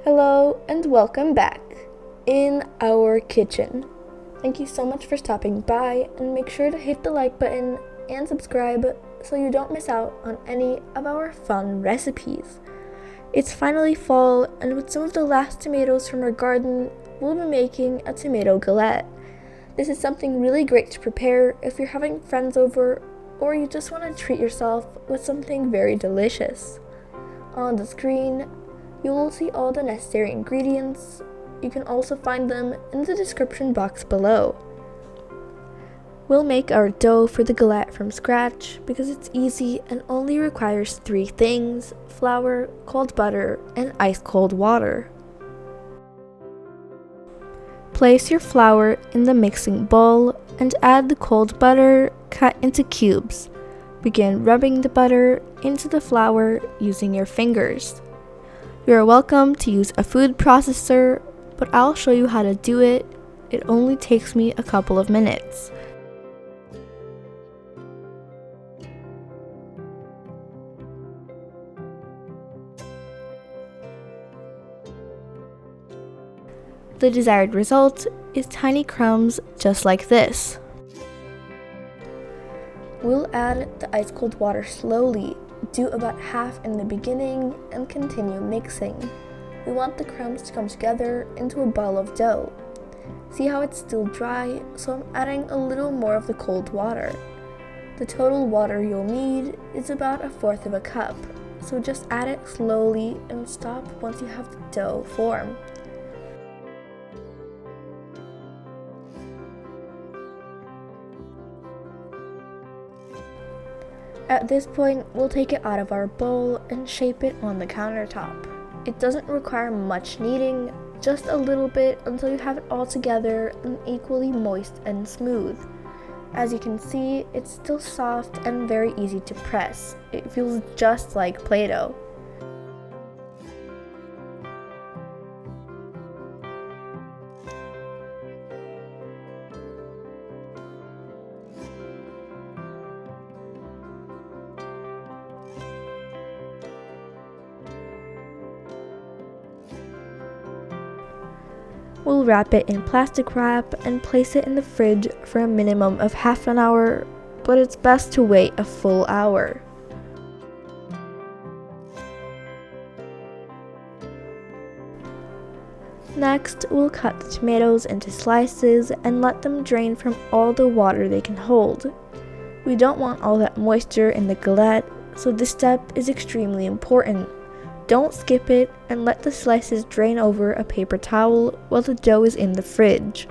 Hello and welcome back in our kitchen. Thank you so much for stopping by, and make sure to hit the like button and subscribe so you don't miss out on any of our fun recipes. It's finally fall, and with some of the last tomatoes from our garden, we'll be making a tomato galette. This is something really great to prepare if you're having friends over or you just want to treat yourself with something very delicious. On the screen, you will see all the necessary ingredients. You can also find them in the description box below. We'll make our dough for the galette from scratch because it's easy and only requires 3 things: flour, cold butter, and ice cold water. Place your flour in the mixing bowl and add the cold butter cut into cubes. Begin rubbing the butter into the flour using your fingers. You are welcome to use a food processor, but I'll show you how to do it. It only takes me a couple of minutes. The desired result is tiny crumbs just like this. We'll add the ice cold water slowly. Do about half in the beginning and continue mixing. We want the crumbs to come together into a ball of dough. See how it's still dry, so I'm adding a little more of the cold water. The total water you'll need is about 1/4 of a cup, so just add it slowly and stop once you have the dough form. At this point, we'll take it out of our bowl and shape it on the countertop. It doesn't require much kneading, just a little bit until you have it all together and equally moist and smooth. As you can see, it's still soft and very easy to press. It feels just like Play-Doh. We'll wrap it in plastic wrap and place it in the fridge for a minimum of half an hour, but it's best to wait a full hour. Next, we'll cut the tomatoes into slices and let them drain from all the water they can hold. We don't want all that moisture in the galette, so this step is extremely important. Don't skip it and let the slices drain over a paper towel while the dough is in the fridge.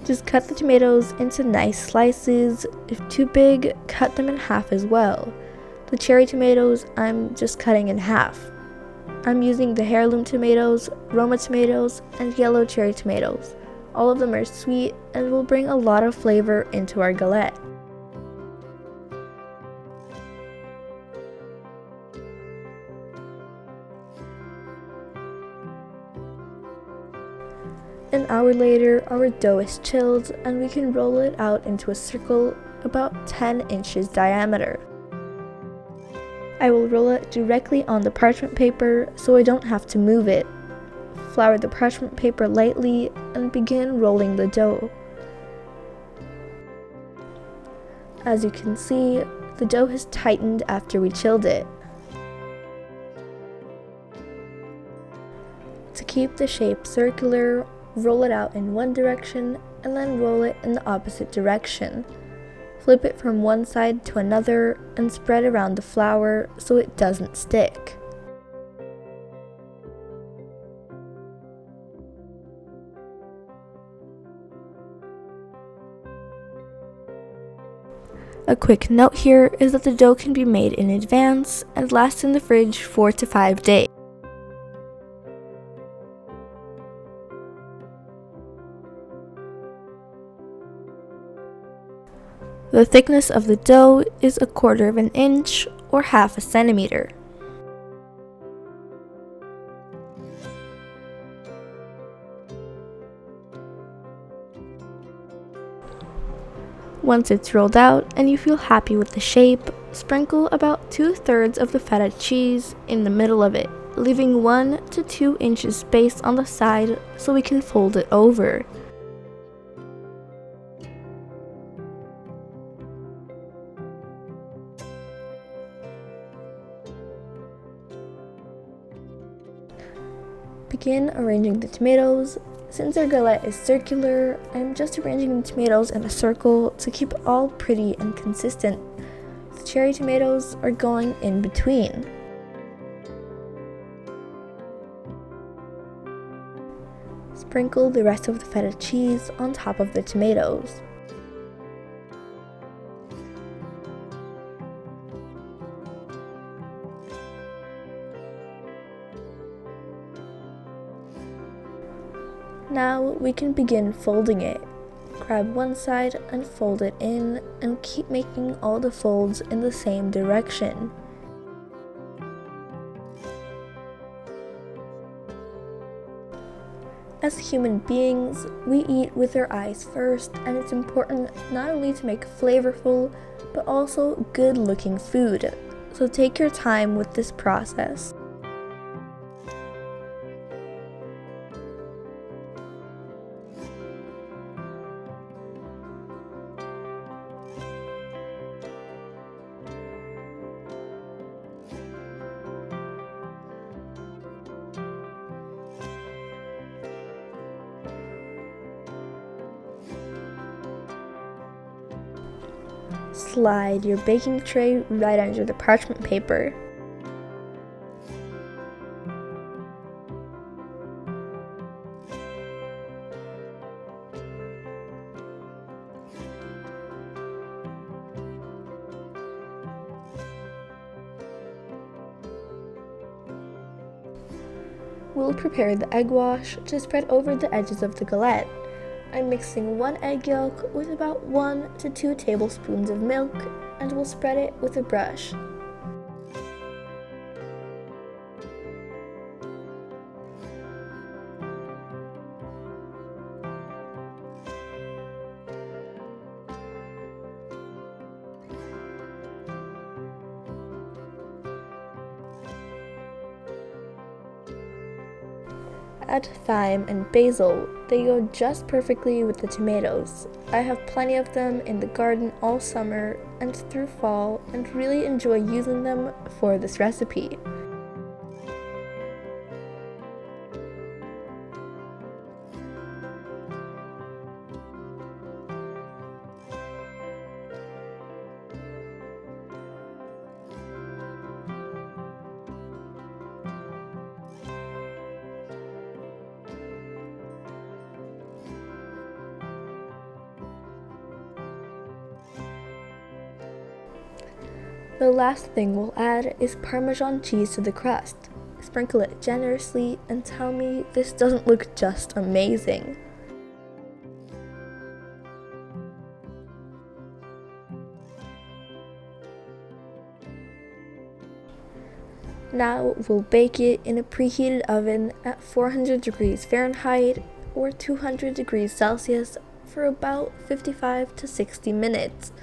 Just cut the tomatoes into nice slices. If too big, cut them in half as well. The cherry tomatoes, I'm just cutting in half. I'm using the heirloom tomatoes, Roma tomatoes, and yellow cherry tomatoes. All of them are sweet and will bring a lot of flavor into our galette. An hour later, our dough is chilled and we can roll it out into a circle about 10 inches diameter. I will roll it directly on the parchment paper so I don't have to move it. Flour the parchment paper lightly and begin rolling the dough. As you can see, the dough has tightened after we chilled it. To keep the shape circular, roll it out in one direction and then roll it in the opposite direction. Flip it from one side to another and spread around the flour so it doesn't stick. A quick note here is that the dough can be made in advance and last in the fridge 4 to 5 days. The thickness of the dough is 1/4 of an inch or 1/2 centimeter. Once it's rolled out and you feel happy with the shape, sprinkle about 2/3 of the feta cheese in the middle of it, leaving 1 to 2 inches space on the side so we can fold it over. Begin arranging the tomatoes. Since our galette is circular, I'm just arranging the tomatoes in a circle to keep it all pretty and consistent. The cherry tomatoes are going in between. Sprinkle the rest of the feta cheese on top of the tomatoes. Now we can begin folding it. Grab one side and fold it in, and keep making all the folds in the same direction. As human beings, we eat with our eyes first, and it's important not only to make flavorful, but also good-looking food. So take your time with this process. Slide your baking tray right under the parchment paper. We'll prepare the egg wash to spread over the edges of the galette. I'm mixing 1 egg yolk with about 1 to 2 tablespoons of milk, and we'll spread it with a brush. Add thyme and basil. They go just perfectly with the tomatoes. I have plenty of them in the garden all summer and through fall, and really enjoy using them for this recipe. The last thing we'll add is Parmesan cheese to the crust. Sprinkle it generously and tell me this doesn't look just amazing. Now we'll bake it in a preheated oven at 400 degrees Fahrenheit or 200 degrees Celsius for about 55 to 60 minutes.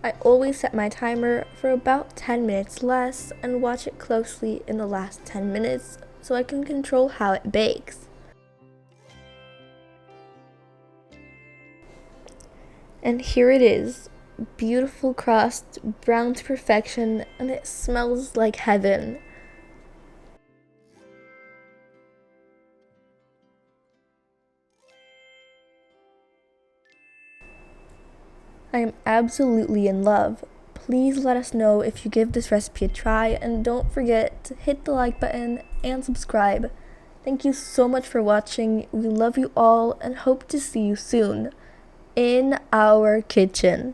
I always set my timer for about 10 minutes less and watch it closely in the last 10 minutes so I can control how it bakes. And here it is, beautiful crust, brown to perfection, and it smells like heaven. I am absolutely in love. Please let us know if you give this recipe a try, and don't forget to hit the like button and subscribe. Thank you so much for watching. We love you all and hope to see you soon in our kitchen.